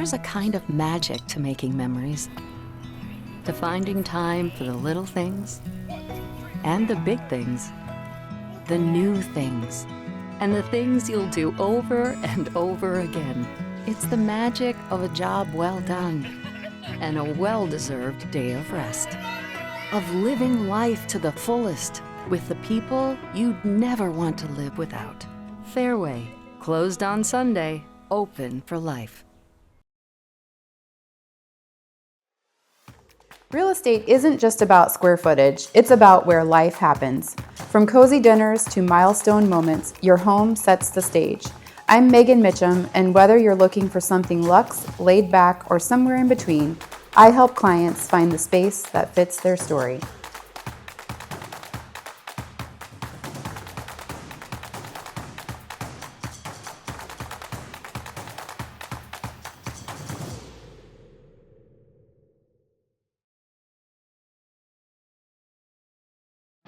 there's a kind of magic to making memories, to finding time for the little things and the big things, the new things, and the things you'll do over and over again. It's the magic of a job well done and a well-deserved day of rest, of living life to the fullest with the people you'd never want to live without. Fairway, closed on Sunday, open for life. Real estate isn't just about square footage, it's about where life happens. From cozy dinners to milestone moments, your home sets the stage. I'm Megan Mitchum, and whether you're looking for something luxe, laid back, or somewhere in between, I help clients find the space that fits their story.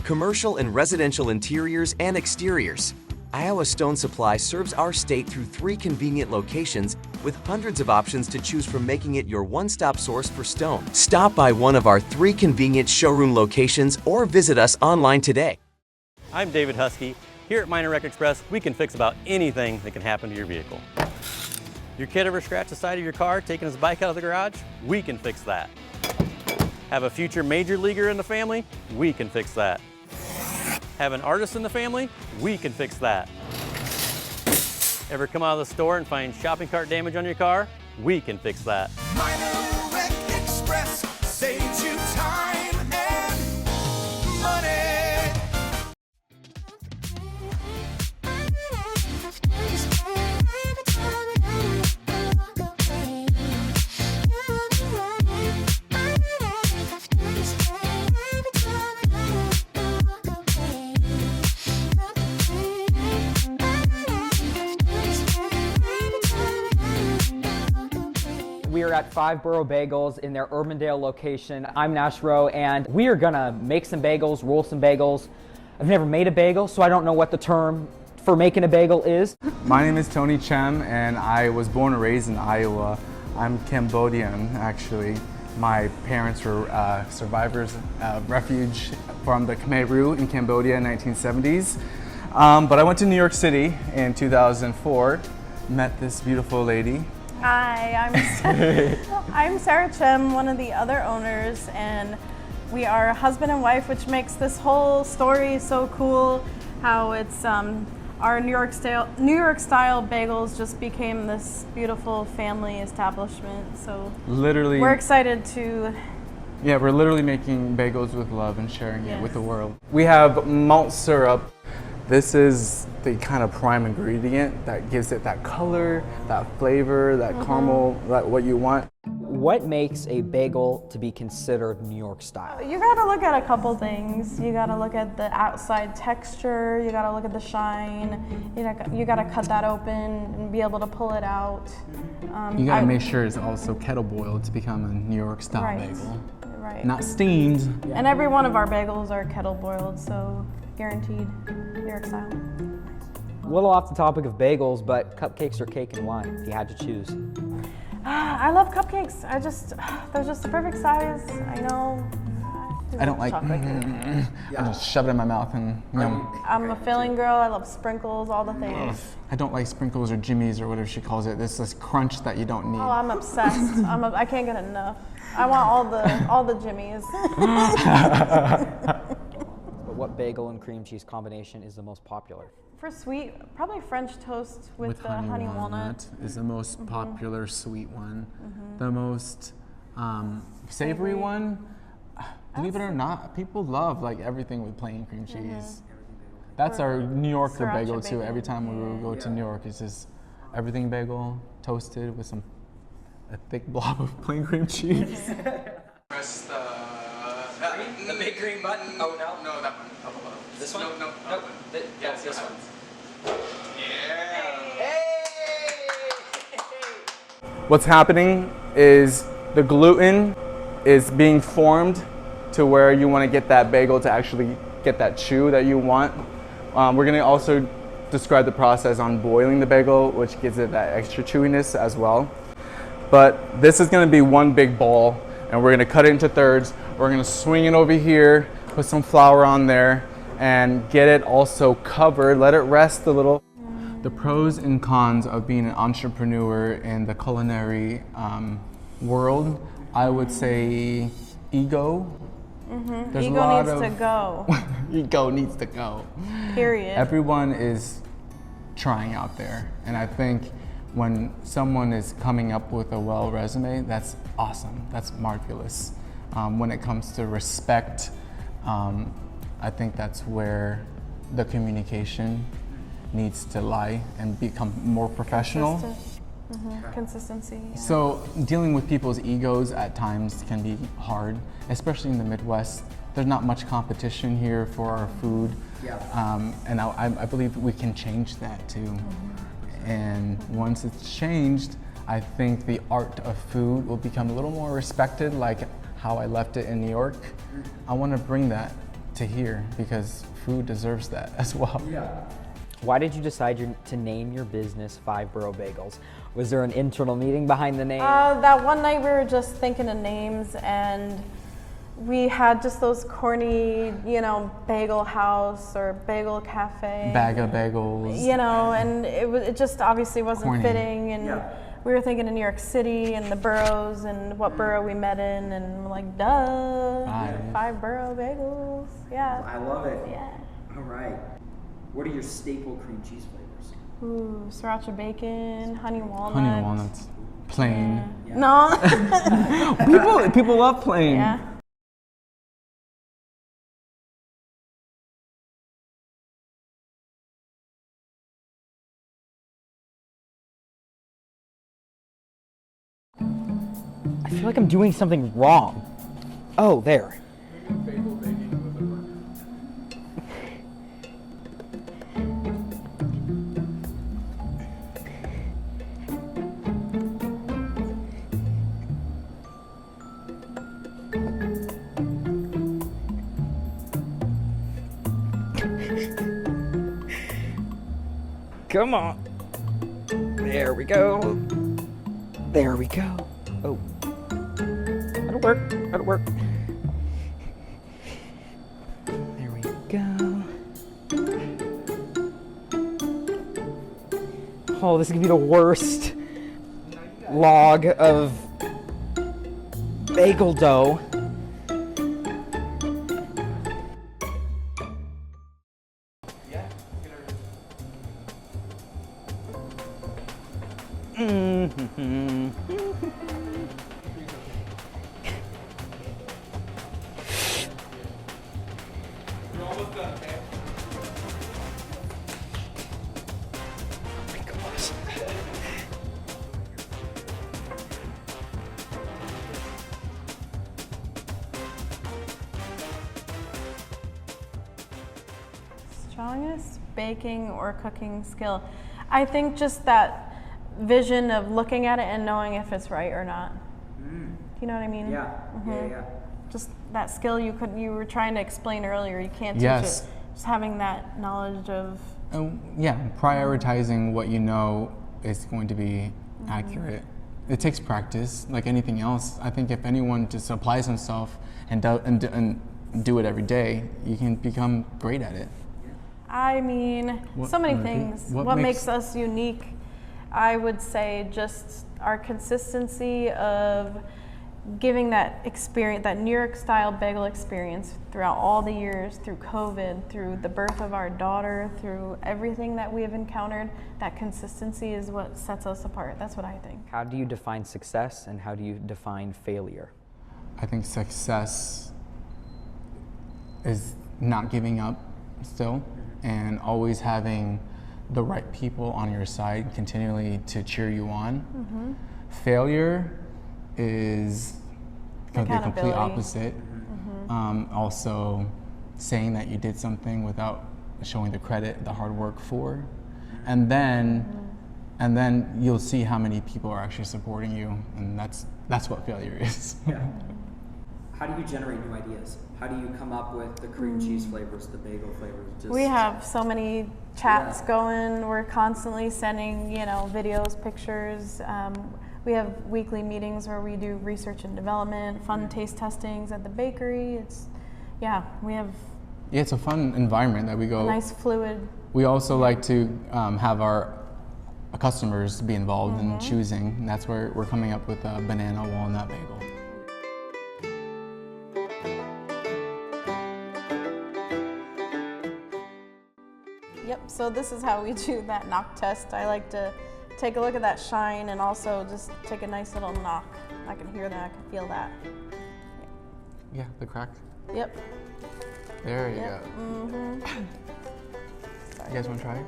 Commercial and residential interiors and exteriors. Iowa Stone Supply serves our state through 3 convenient locations with hundreds of options to choose from, making it your one-stop source for stone. Stop by one of our 3 convenient showroom locations or visit us online today. I'm David Husky. Here at Minor Wreck Express, we can fix about anything that can happen to your vehicle. Your kid ever scratched the side of your car taking his bike out of the garage? We can fix that. Have a future major leaguer in the family? We can fix that. Have an artist in the family? We can fix that. Ever come out of the store and find shopping cart damage on your car? We can fix that. Minor Wreck Express saves you time and money. We are at 5 Borough Bagels in their Urbandale location. I'm Nash Roe, and we are gonna make some bagels, roll some bagels. I've never made a bagel, so I don't know what the term for making a bagel is. My name is Tony Chem, and I was born and raised in Iowa. I'm Cambodian, actually. My parents were survivors of refuge from the Khmer Rouge in Cambodia in 1970s. But I went to New York City in 2004, met this beautiful lady. Hi, I'm Sarah Chem, one of the other owners, and we are husband and wife, which makes this whole story so cool. How it's our New York style bagels just became this beautiful family establishment. So literally, we're excited to. Yeah, we're literally making bagels with love and sharing it with the world. We have malt syrup. This is the kind of prime ingredient that gives it that color, that flavor, that caramel, that what you want. What makes a bagel to be considered New York style? You gotta look at a couple things. You gotta look at the outside texture, you gotta look at the shine, you gotta cut that open and be able to pull it out. You gotta make sure it's also kettle boiled to become a New York style bagel. Right. Not steamed. And every one of our bagels are kettle boiled, so guaranteed New York style. A little off the topic of bagels, but cupcakes or cake and wine, if you had to choose. I love cupcakes. They're just the perfect size. I know. I don't like, I just shove it in my mouth and yum. I'm a filling girl. I love sprinkles, all the things. I don't like sprinkles or jimmies or whatever she calls it. This crunch that you don't need. Oh, I'm obsessed. I can't get enough. I want all the jimmies. But what bagel and cream cheese combination is the most popular? For sweet, probably French toast with the honey walnut. Is the most popular sweet one. The most savory one, believe it or not, people love like everything with plain cream cheese. That's our New Yorker bagel too. Every time we go to New York, it's just everything bagel toasted with a thick blob of plain cream cheese. Press The big green button? Oh, no? No, that one. Up above. This one? No, Nope. Yes, this one. Yeah. Hey! What's happening is the gluten is being formed to where you want to get that bagel to actually get that chew that you want. We're going to also describe the process on boiling the bagel, which gives it that extra chewiness as well. but this is gonna be one big ball, and we're gonna cut it into thirds. We're gonna swing it over here, put some flour on there, and get it also covered, let it rest a little. The pros and cons of being an entrepreneur in the culinary world, I would say ego. There's Ego a lot needs to go. Ego needs to go. Period. Everyone is trying out there, and I think when someone is coming up with a well resume, that's awesome. That's marvelous. When it comes to respect, I think that's where the communication needs to lie and become more professional. Consistency. Yeah. So dealing with people's egos at times can be hard, especially in the Midwest. There's not much competition here for our food. And I believe we can change that too. And once it's changed, I think the art of food will become a little more respected, like how I left it in New York. I want to bring that to here because food deserves that as well. Why did you decide to name your business 5 Borough Bagels? Was there an internal meeting behind the name? That one night we were just thinking of names, and we had just those corny, bagel house or bagel cafe. Bag of bagels. And it just obviously wasn't Corny. fitting, and we were thinking of New York City and the boroughs and what borough we met in, and we're like, duh, 5 Borough Bagels. Yeah. I love it. Yeah. All right. What are your staple cream cheese flavors? Ooh, sriracha bacon, honey walnuts. Honey walnuts. Plain. No. People love plain. Yeah. I feel like I'm doing something wrong. Oh, there. Come on. There we go. There we go. Oh. That'll work. That'll work. There we go. Oh, this is gonna be the worst log of bagel dough. Strongest baking or cooking skill. I think just that vision of looking at it and knowing if it's right or not. You know what I mean? Yeah. Yeah. Just that skill you were trying to explain earlier. You can't teach Yes. it. Just having that knowledge of. Prioritizing what you know is going to be accurate. It takes practice, like anything else. I think if anyone just applies himself and do it every day, you can become great at it. I mean, so many things. What makes us unique? I would say just our consistency of giving that experience, that New York style bagel experience throughout all the years, through COVID, through the birth of our daughter, through everything that we have encountered. That consistency is what sets us apart. That's what I think. How do you define success and how do you define failure? I think success is not giving up still and always having the right people on your side continually to cheer you on. Failure is the complete opposite. Also saying that you did something without showing the credit, the hard work for, and then you'll see how many people are actually supporting you, and that's what failure is. How do you generate new ideas? How do you come up with the cream cheese flavors, the bagel flavors? We have so many chats going. We're constantly sending, videos, pictures. We have weekly meetings where we do research and development, fun taste testings at the bakery. We have it's a fun environment that we go. a nice fluid. We also like to have our customers be involved in choosing. And that's where we're coming up with a banana walnut bagel. Yep, so this is how we do that knock test. I like to take a look at that shine and also just take a nice little knock. I can hear that, I can feel that. Yeah, the crack. Yep. There you Yep. go. Mm-hmm. You guys want to try it?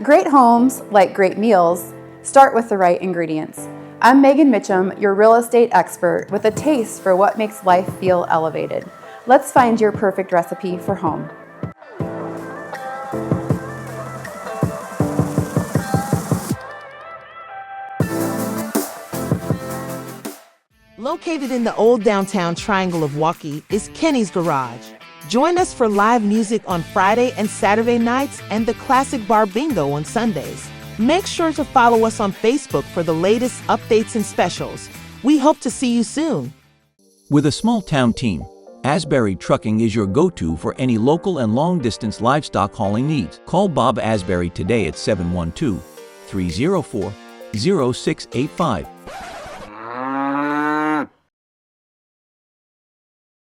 Great homes, like great meals, start with the right ingredients. I'm Megan Mitchum, your real estate expert with a taste for what makes life feel elevated. Let's find your perfect recipe for home. Located in the old downtown triangle of Waukee is Kenny's Garage. Join us for live music on Friday and Saturday nights and the Classic Bar Bingo on Sundays. Make sure to follow us on Facebook for the latest updates and specials. We hope to see you soon. With a small town team, Asbury Trucking is your go-to for any local and long-distance livestock hauling needs. Call Bob Asbury today at 712-304-0685.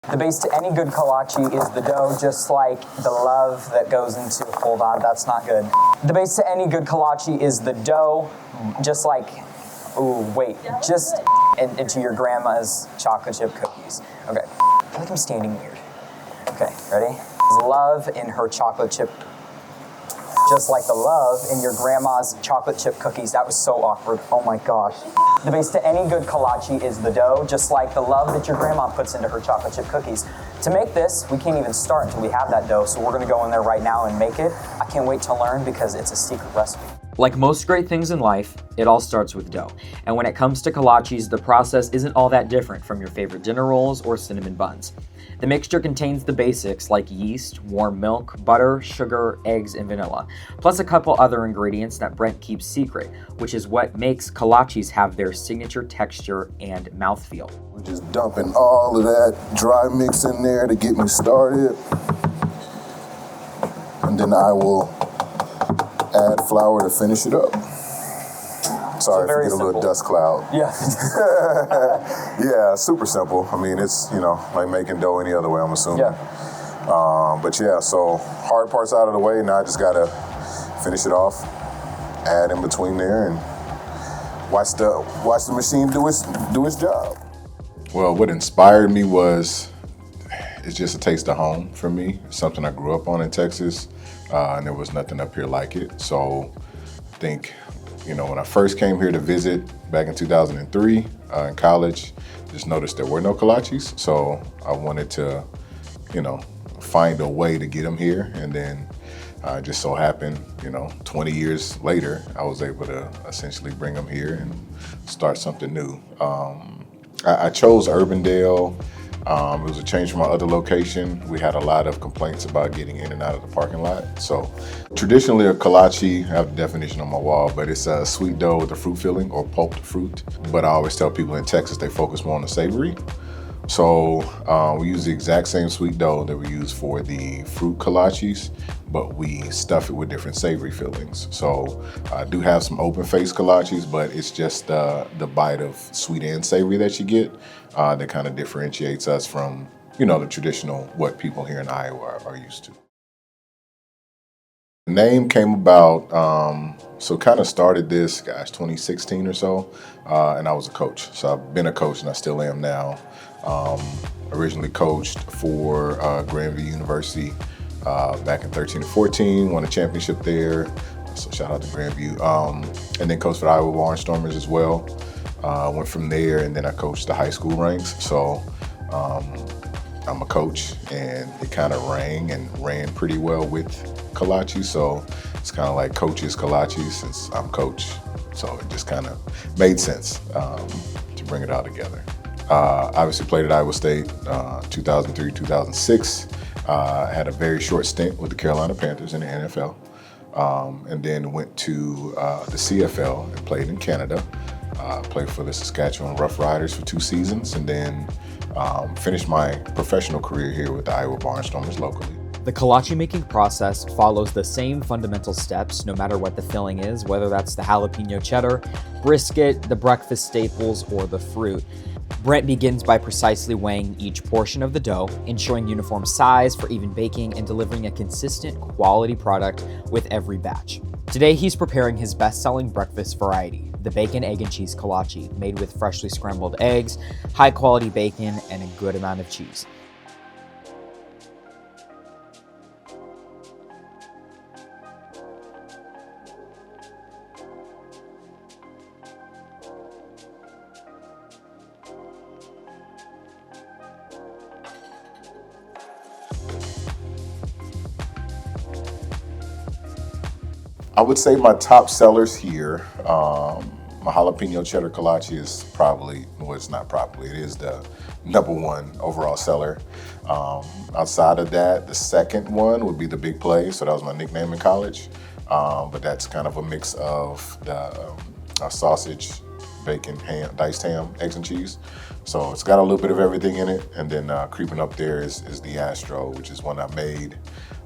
The base to any good kolache is the dough, just like the love that goes into, hold on, that's not good. The base to any good kolache is the dough, just like, into your grandma's chocolate chip cookies. Okay, I feel like I'm standing weird. Okay, ready? Love in her chocolate chip, just like the love in your grandma's chocolate chip cookies. That was so awkward, oh my gosh. The base to any good kolache is the dough, just like the love that your grandma puts into her chocolate chip cookies. To make this, we can't even start until we have that dough, so we're gonna go in there right now and make it. I can't wait to learn because it's a secret recipe. Like most great things in life, it all starts with dough. And when it comes to kolaches, the process isn't all that different from your favorite dinner rolls or cinnamon buns. The mixture contains the basics like yeast, warm milk, butter, sugar, eggs, and vanilla, plus a couple other ingredients that Brent keeps secret, which is what makes kolaches have their signature texture and mouthfeel. We're just dumping all of that dry mix in there to get me started. And then I will add flour to finish it up. Sorry if you get a little dust cloud. Yeah. Yeah, super simple. I mean, it's, like making dough any other way, I'm assuming. Yeah. But yeah, so hard parts out of the way. Now I just gotta finish it off, add in between there, and watch the machine do its job. Well, what inspired me was, it's just a taste of home for me. It's something I grew up on in Texas, and there was nothing up here like it. So I think, when I first came here to visit back in 2003 in college, just noticed there were no kolaches. So I wanted to, find a way to get them here. And then just so happened, 20 years later, I was able to essentially bring them here and start something new. I chose Urbandale. It was a change from my other location. We had a lot of complaints about getting in and out of the parking lot. So traditionally a kolache, I have the definition on my wall, but it's a sweet dough with a fruit filling or pulped fruit. But I always tell people in Texas, they focus more on the savory. So we use the exact same sweet dough that we use for the fruit kolaches, but we stuff it with different savory fillings. So I do have some open face kolaches, but it's just the bite of sweet and savory that you get that kind of differentiates us from, the traditional, what people here in Iowa are used to. The name came about, so kind of started this, 2016 or so, and I was a coach. So I've been a coach and I still am now. Originally coached for Grandview University back in 13 and 14, won a championship there. So shout out to Grandview. And then coached for the Iowa Barnstormers as well. Went from there, and then I coached the high school ranks. So I'm a coach, and it kind of ran pretty well with Kolaches. So it's kind of like coaches Kolaches since I'm coach. So it just kind of made sense to bring it all together. Obviously played at Iowa State 2003, 2006. I had a very short stint with the Carolina Panthers in the NFL. And then went to the CFL and played in Canada. Played for the Saskatchewan Rough Riders for 2 seasons, and then finished my professional career here with the Iowa Barnstormers locally. The kolache making process follows the same fundamental steps no matter what the filling is, whether that's the jalapeno cheddar, brisket, the breakfast staples, or the fruit. Brent begins by precisely weighing each portion of the dough, ensuring uniform size for even baking, and delivering a consistent quality product with every batch. Today he's preparing his best-selling breakfast variety, the bacon, egg, and cheese kolache, made with freshly scrambled eggs, high-quality bacon, and a good amount of cheese. I would say my top sellers here, my jalapeno cheddar kolache is probably, well, it's not probably, it is the #1 overall seller. Outside of that, the second one would be the Big Play, so that was my nickname in college. But that's kind of a mix of the sausage, bacon, ham, diced ham, eggs and cheese. So it's got a little bit of everything in it. And then creeping up there is the Nash Roe, which is one I made.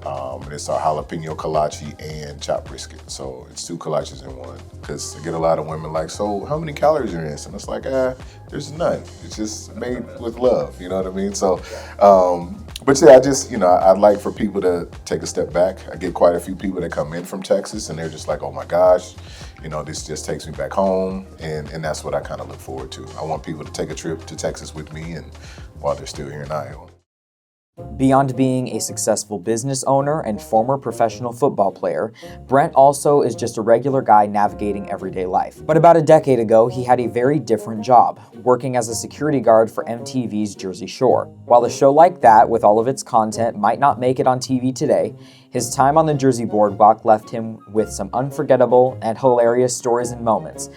And it's our jalapeno kolache and chopped brisket. So it's 2 kolaches in one. Because I get a lot of women like, so how many calories are in this? And it's like, there's none. It's just made with love, you know what I mean? So, but yeah, I just, I'd like for people to take a step back. I get quite a few people that come in from Texas and they're just like, oh my gosh, this just takes me back home. And that's what I kind of look forward to. I want people to take a trip to Texas with me and while they're still here in Iowa. Beyond being a successful business owner and former professional football player, Brent also is just a regular guy navigating everyday life. But about a decade ago, he had a very different job, working as a security guard for MTV's Jersey Shore. While a show like that, with all of its content, might not make it on TV today, his time on the Jersey boardwalk left him with some unforgettable and hilarious stories and moments.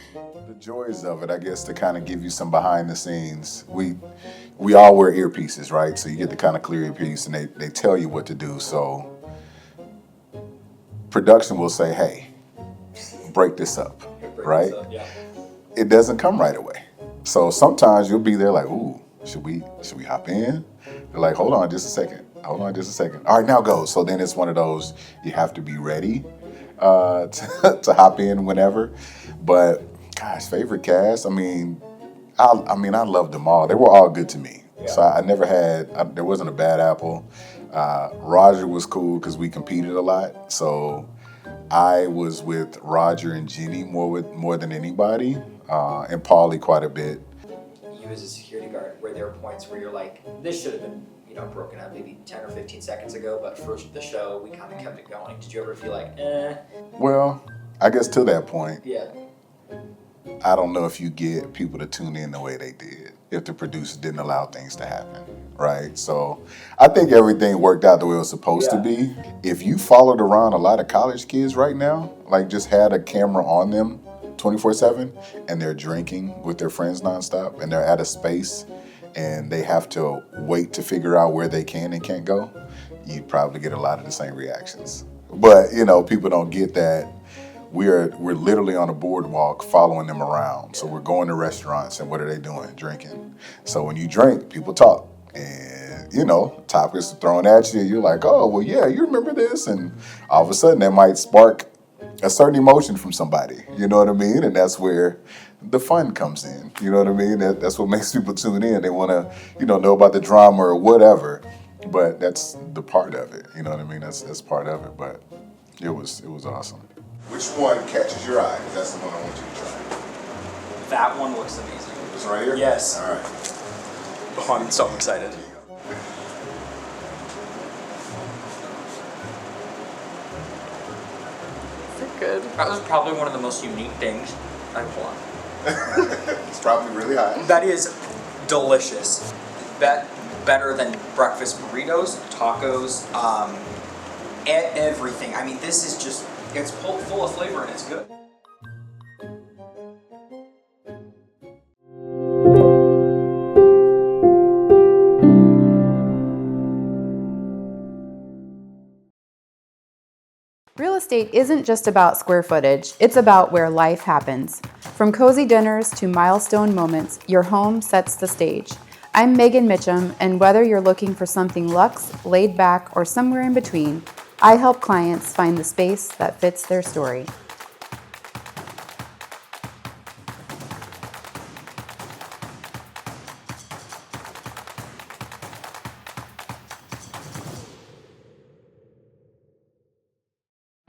The joys of it, I guess, to kind of give you some behind the scenes. We all wear earpieces, right? So you get the kind of clear earpiece and they tell you what to do. So production will say, hey, break this up, right? It doesn't come right away. So sometimes you'll be there like, ooh, should we hop in? They're like, hold on just a second. All right, now go. So then it's one of those, you have to be ready to hop in whenever. But gosh, favorite cast, I loved them all. They were all good to me. Yeah. So I never had, there wasn't a bad apple. Roger was cool because we competed a lot. So I was with Roger and Jenny more than anybody, and Paulie quite a bit. You as a security guard, were there points where you're like, this should have been broken up maybe 10 or 15 seconds ago, but for the show, we kind of kept it going. Did you ever feel like, Well, I guess to that point, yeah. I don't know if you get people to tune in the way they did, if the producer didn't allow things to happen, right? So I think everything worked out the way it was supposed to be. If you followed around a lot of college kids right now, like just had a camera on them 24/7 and they're drinking with their friends nonstop and they're at a space and they have to wait to figure out where they can and can't go, you'd probably get a lot of the same reactions. But, people don't get that. We're literally on a boardwalk following them around. So we're going to restaurants and what are they doing? Drinking. So when you drink, people talk. And, topics are thrown at you. You're like, oh, well, yeah, you remember this? And all of a sudden that might spark a certain emotion from somebody. You know what I mean? And that's where the fun comes in. You know what I mean? That's what makes people tune in. They want to, know about the drama or whatever. But that's the part of it. You know what I mean? That's part of it. But it was awesome. Which one catches your eye? That's the one I want you to try. That one looks amazing. This right here? Yes. All right. Oh, I'm so excited. good. That was probably one of the most unique things I pulled. It's probably really hot. That is delicious. Better than breakfast burritos, tacos, everything. I mean, this is just, it's full of flavor and it's good. Real estate isn't just about square footage, it's about where life happens. From cozy dinners to milestone moments, your home sets the stage. I'm Megan Mitchum, and whether you're looking for something luxe, laid back, or somewhere in between, I help clients find the space that fits their story.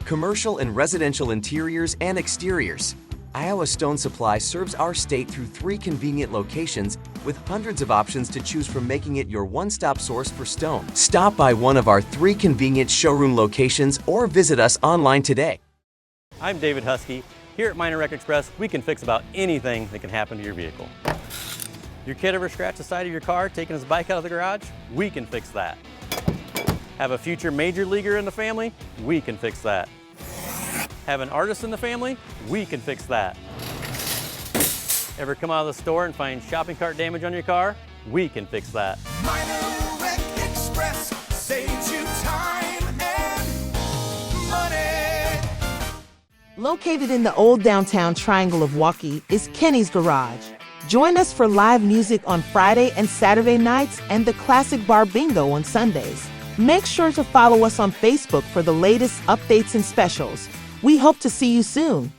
Commercial and residential interiors and exteriors. Iowa Stone Supply serves our state through 3 convenient locations with hundreds of options to choose from, making it your one-stop source for stone. Stop by one of our 3 convenient showroom locations or visit us online today. I'm David Husky. Here at Minor Rec Express, we can fix about anything that can happen to your vehicle. Your kid ever scratched the side of your car taking his bike out of the garage? We can fix that. Have a future major leaguer in the family? We can fix that. Have an artist in the family? We can fix that. Ever come out of the store and find shopping cart damage on your car? We can fix that. Minor Rec Express saves you time and money. Located in the old downtown triangle of Waukee is Kenny's Garage. Join us for live music on Friday and Saturday nights and the classic bar bingo on Sundays. Make sure to follow us on Facebook for the latest updates and specials. We hope to see you soon.